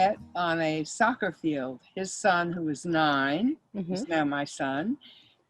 met on a soccer field. His son, who was 9, is now my son,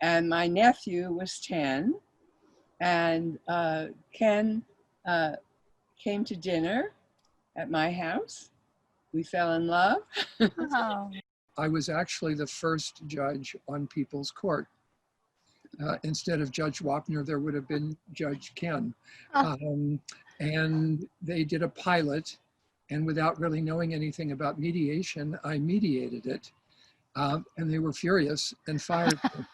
and my nephew was 10. And Ken came to dinner at my house. We fell in love. Oh. I was actually the first judge on People's Court. Instead of Judge Wapner, there would have been Judge Ken. And they did a pilot, and without really knowing anything about mediation, I mediated it. And they were furious and fired me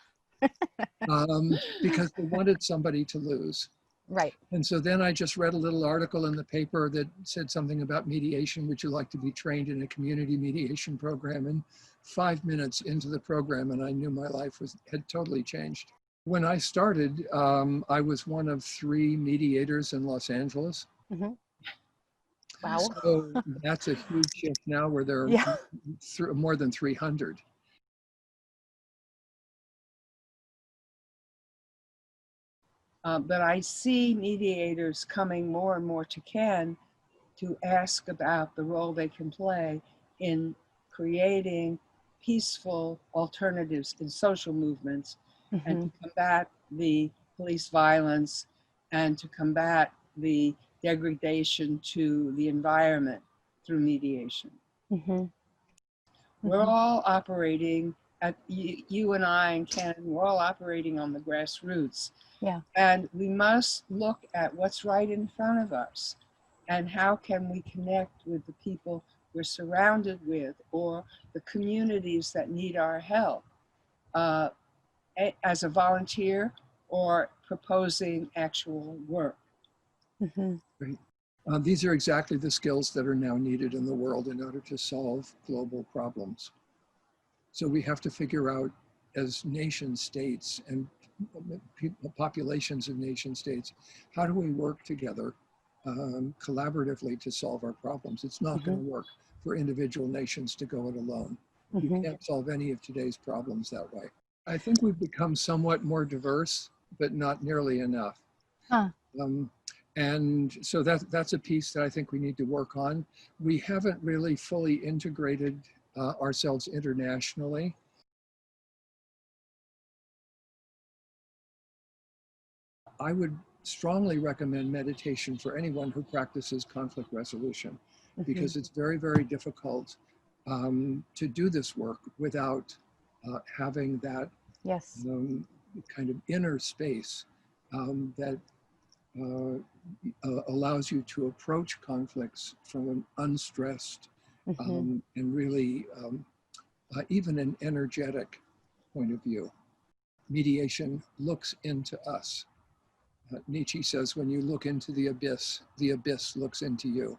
because they wanted somebody to lose. Right. And so then I just read a little article in the paper that said something about mediation. Would you like to be trained in a community mediation program? And 5 minutes into the program, and I knew my life had totally changed. When I started, I was one of 3 mediators in Los Angeles. Wow. So that's a huge shift now, where there are more than 300. But I see mediators coming more and more to Ken to ask about the role they can play in creating peaceful alternatives in social movements and to combat the police violence and to combat the degradation to the environment through mediation. We're all operating, you and I and Ken, we're all operating on the grassroots. Yeah. And we must look at what's right in front of us and how can we connect with the people we're surrounded with or the communities that need our help as a volunteer or proposing actual work. Right. These are exactly the skills that are now needed in the world in order to solve global problems. So we have to figure out, as nation states and populations of nation states, how do we work together collaboratively to solve our problems? It's not going to work for individual nations to go it alone. You can't solve any of today's problems that way. I think we've become somewhat more diverse, but not nearly enough. And so that's a piece that I think we need to work on. We haven't really fully integrated ourselves internationally. I would strongly recommend meditation for anyone who practices conflict resolution, because it's very, very difficult to do this work without having that kind of inner space that allows you to approach conflicts from an unstressed and really even an energetic point of view. Mediation looks into us. Nietzsche says, when you look into the abyss looks into you.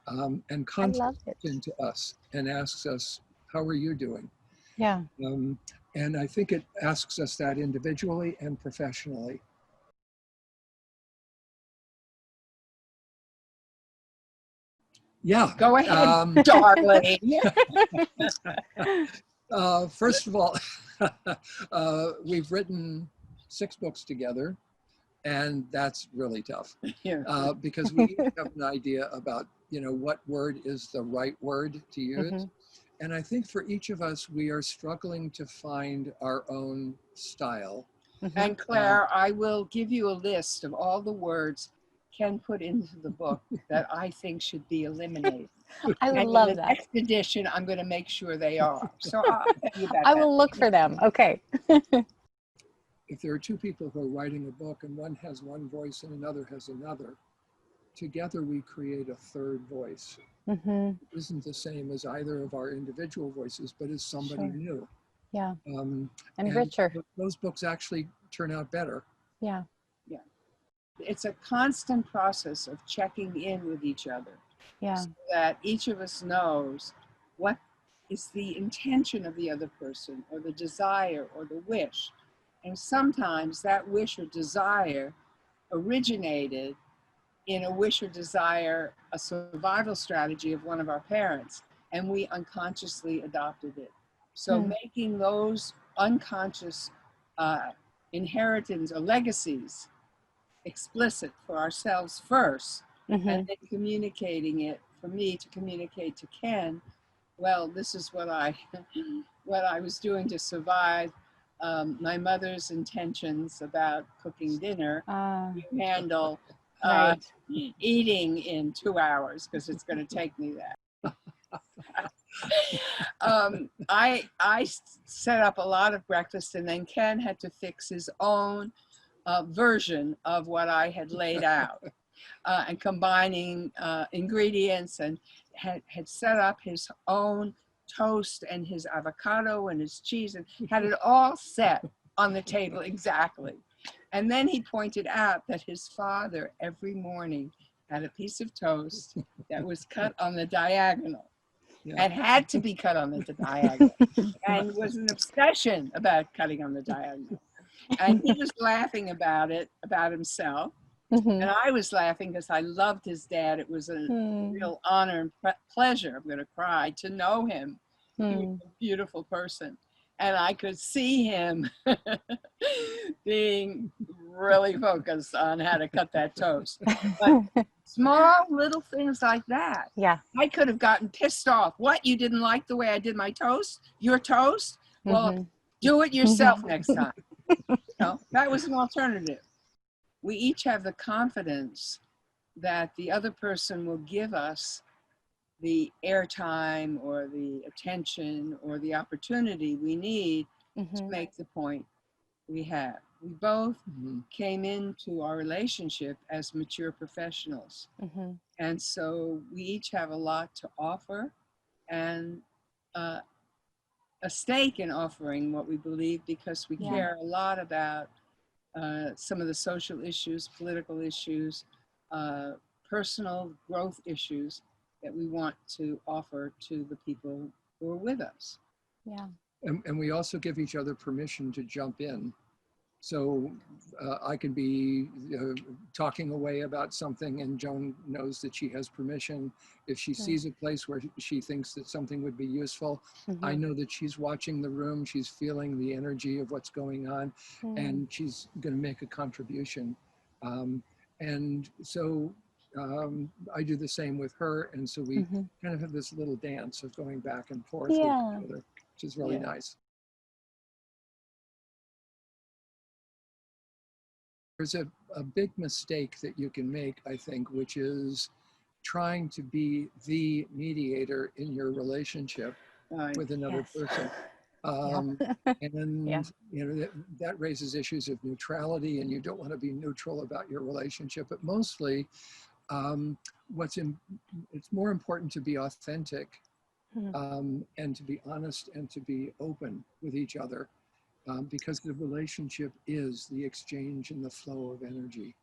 And conflict looks into us and asks us, how are you doing? Yeah. And I think it asks us that individually and professionally. Yeah. Go ahead, darling. First of all, we've written 6 books together, and that's really tough because we each have an idea about, what word is the right word to use. And I think for each of us, we are struggling to find our own style. And Claire, I will give you a list of all the words Ken put into the book that I think should be eliminated. I would love in the that. next edition, I'm going to make sure they are. So I'll tell you about I that. will look for them. Okay. If there are 2 people who are writing a book and one has one voice and another has another, together we create a third voice. It isn't the same as either of our individual voices, but as somebody new. Yeah. And richer. Those books actually turn out better. Yeah. Yeah. It's a constant process of checking in with each other. Yeah. So that each of us knows what is the intention of the other person or the desire or the wish. And sometimes that wish or desire originated in a wish or desire, a survival strategy of one of our parents, and we unconsciously adopted it. So making those unconscious inheritance or legacies explicit for ourselves first, and then communicating it, for me to communicate to Ken, well, this is what I what I was doing to survive my mother's intentions about cooking dinner. You handle right. eating in 2 hours because it's going to take me that. I set up a lot of breakfast, and then Ken had to fix his own version of what I had laid out, and combining ingredients, and had set up his own toast and his avocado and his cheese, and had it all set on the table exactly. And then he pointed out that his father every morning had a piece of toast that was cut on the diagonal. Yeah. And had to be cut on the diagonal, and was an obsession about cutting on the diagonal. And he was laughing about it, about himself. Mhm. And I was laughing because I loved his dad. It was a real honor and pleasure, I'm going to cry, to know him. He was a beautiful person. And I could see him being really focused on how to cut that toast. But small little things like that. Yeah. I could have gotten pissed off. What, you didn't like the way I did my toast? Your toast? Well, do it yourself next time. No, that was an alternative. We each have the confidence that the other person will give us the airtime or the attention or the opportunity we need to make the point we have. We both came into our relationship as mature professionals. And so we each have a lot to offer, and a stake in offering what we believe, because we care a lot about some of the social issues, political issues, personal growth issues that we want to offer to the people who are with us. Yeah. And we also give each other permission to jump in. So I could be talking away about something, and Joan knows that she has permission. If she sees a place where she thinks that something would be useful, I know that she's watching the room, she's feeling the energy of what's going on, and she's going to make a contribution. And so I do the same with her, and so we kind of have this little dance of going back and forth with each other, which is really nice. There's a big mistake that you can make, I think, which is trying to be the mediator in your relationship with another person. And you know, that raises issues of neutrality, and you don't want to be neutral about your relationship. But mostly, it's more important to be authentic and to be honest and to be open with each other. Because the relationship is the exchange and the flow of energy.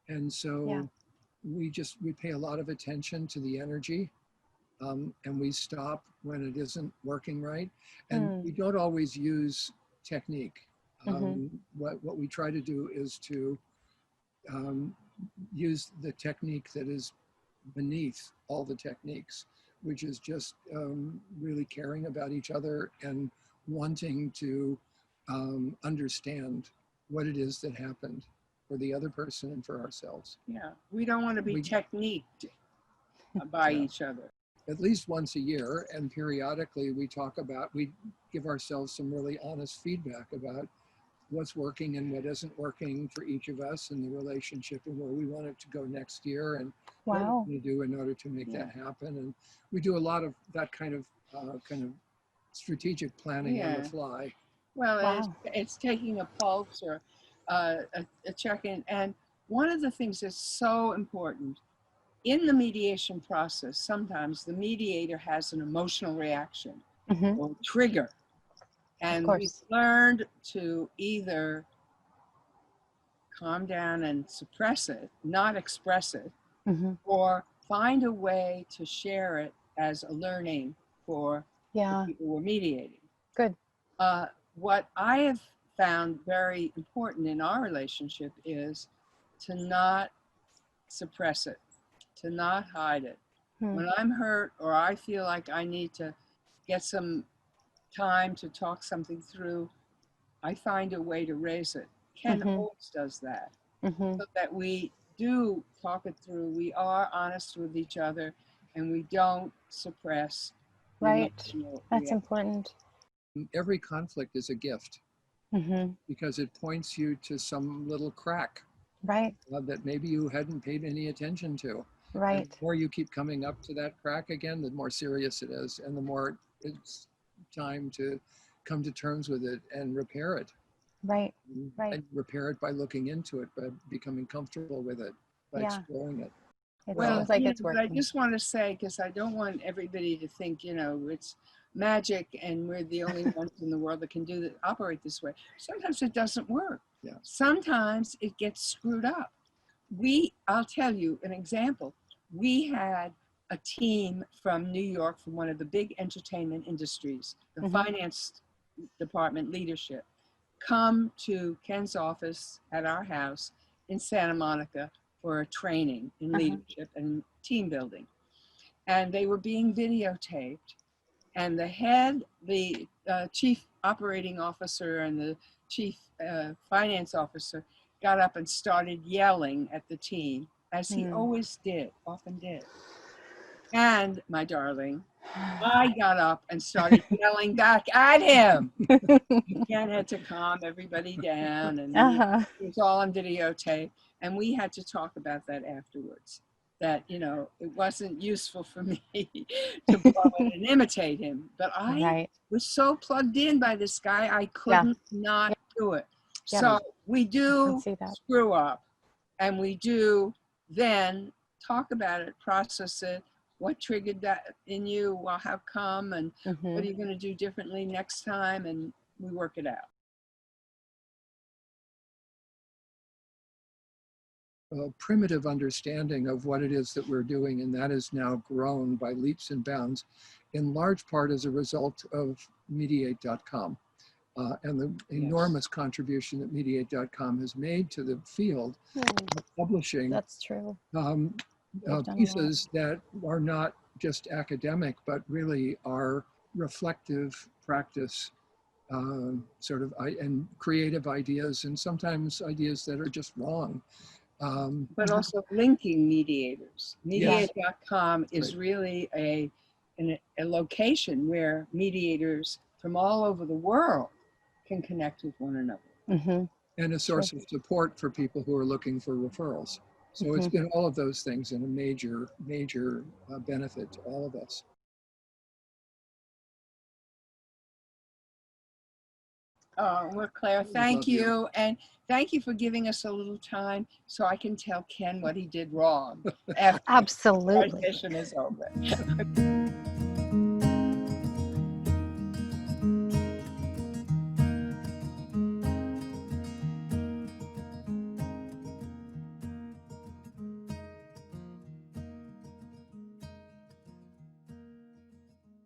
And so we pay a lot of attention to the energy, and we stop when it isn't working right. And we don't always use technique. What we try to do is to use the technique that is beneath all the techniques, which is just really caring about each other and wanting to understand what it is that happened for the other person and for ourselves. Yeah, we don't want to be techniqued by each other. At least once a year, and periodically we give ourselves some really honest feedback about what's working and what isn't working for each of us in the relationship, and where we want it to go next year, and what we're going to do in order to make that happen. And we do a lot of that kind of strategic planning on the fly. Well, it's taking a pulse or a check-in. And one of the things that's so important in the mediation process, sometimes the mediator has an emotional reaction or trigger. And we've learned to either calm down and suppress it, not express it, or find a way to share it as a learning for the people we're mediating. Good. What I have found very important in our relationship is to not suppress it, to not hide it. When I'm hurt or I feel like I need to get some time to talk something through, I find a way to raise it. Ken always does that, so that we do talk it through. We are honest with each other, and we don't suppress Right. emotional That's reaction. important. Every conflict is a gift Hmm. because it points you to some little crack Right. that maybe you hadn't paid any attention to. And Right. the more you keep coming up to that crack again, the more serious it is, and the more it's time to come to terms with it and repair it. Right. Right. And repair it by looking into it, by becoming comfortable with it, by Yeah. exploring it. It Well, seems like you know, it's but I working. just want to say, because I don't want everybody to think, you know, it's magic and we're the only ones in the world that can do that, operate this way. Sometimes it doesn't work. Yeah. Sometimes it gets screwed up. I'll tell you an example. We had a team from New York, from one of the big entertainment industries, the Mhm. finance department leadership, come to Ken's office at our house in Santa Monica for a training in leadership and team building. And they were being videotaped. And the chief operating officer and the chief finance officer got up and started yelling at the team, as he always did, often did. And my darling, I got up and started yelling back at him. Ken had to calm everybody down, and it was all on videotape. And we had to talk about that afterwards. That, you know, it wasn't useful for me to blow it and imitate him. But I Right. was so plugged in by this guy, I couldn't not do it. Yeah. So we I can do see that. screw up, and we do then talk about it, process it. What triggered that in you? Well, how come? And what are you going to do differently next time? And we work it out. A primitive understanding of what it is that we're doing, and that is now grown by leaps and bounds, in large part as a result of mediate.com and the enormous contribution that mediate.com has made to the field of publishing. That's true. Pieces that are not just academic, but really are reflective practice, and creative ideas, and sometimes ideas that are just wrong. But also linking mediators. Yes. Mediate.com is really a location where mediators from all over the world can connect with one another. And a source of support for people who are looking for referrals. So it's been all of those things and a major, major benefit to all of us. Well, Claire, thank you. And thank you for giving us a little time so I can tell Ken what he did wrong after Absolutely. the session is over.